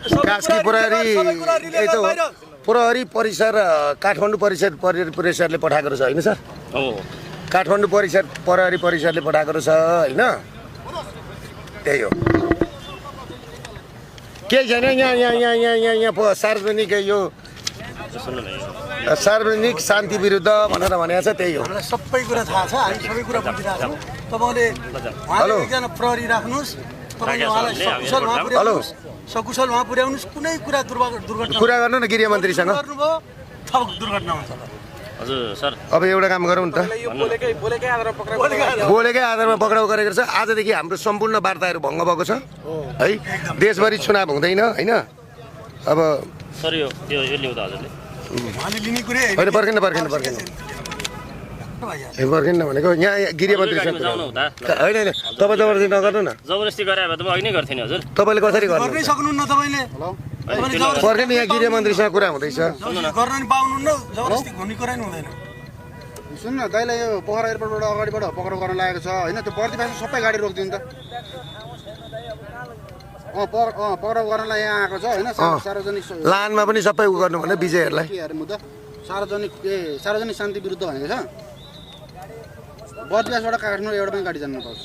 कास्की प्रहरी यही त प्रहरी परिसर काठमाडौँ परिसरले पठाएको रहेछ होइन सर? काठमाडौँ प्रहरी परिसरले पठाएको रहेछ होइन? त्यही हो, केही छैन। यहाँ सार्वजनिक यो सार्वजनिक शान्ति विरुद्ध भनेर भनेको छ, त्यही हो। हामीलाई सबै कुरा थाहा छ, हामी सबै कुरा बुझिरहेको छौँ। तपाईँले उहाँले एकजना प्रहरी राख्नुहोस्, तपाईँले उहाँलाई सकुशल उहाँ पुर्याउनुहोस्। कुनै कुरा दुर्घटना कुरा गर्नु न गृहमन्त्रीसँग गर्नुभयो ठग दुर्घटना हुन्छ। हजुर सर, अब एउटा काम गरौँ न त, बोलेकै आधारमा पक्राउ गरेको छ। आजदेखि हाम्रो सम्पूर्ण वार्ताहरू भङ्ग भएको छ है। देशभरि चुनाव हुँदैन होइन? अब सर यो ल्याउँदा हजुरले होइन पर्खिन भनेको यहाँ गृहमन्त्रीसँग होइन तपाईँ जबरजस्ती नगर्नु न। जबरजस्ती गरे भए त म अघि नै गर्थेँ नि हजुर। तपाईँले कसरी गर्नु गर्नै सक्नुहुन्न तपाईँले। पर्खिन, यहाँ गृहमन्त्रीसँग कुरा हुँदैछ। गर्न नि पाउनुहुन्न, जबरजस्ती हुने कुरा नि हुँदैन। सुन्नु न, दाइलाई यो पोखरा एयरपोर्टबाट अगाडिबाट पक्राउ गर्न लागेको छ होइन? त्यो प्रतिभासमा सबै गाडी रोकिदिनु त। पक्राउ गर्नलाई यहाँ आएको छ होइन? सार्वजनिक लानमा पनि सबै उ गर्नु भने विजयहरूलाई मुद्दा सार्वजनिक शान्ति विरुद्ध भनेको छ। बर्दिवासबाट काठमाडौँ एउटा पनि गाडी जानु नपाओस्।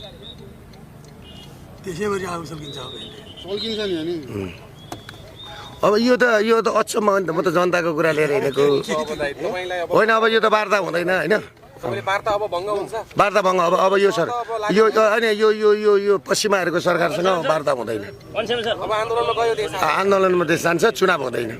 त्यसै गरी आगो सल्किन्छ सल्किन्छ नि अनि। अब यो त अचम्म हो नि त। म त जनताको कुरा लिएर हिँडेको होइन। अब यो त वार्ता हुँदैन होइन? वार्ता भङ्ग। अब यो सर यो होइन, यो पश्चिमाहरूको सरकारसँग वार्ता हुँदैन। आन्दोलनमा देश जान्छ, चुनाव हुँदैन।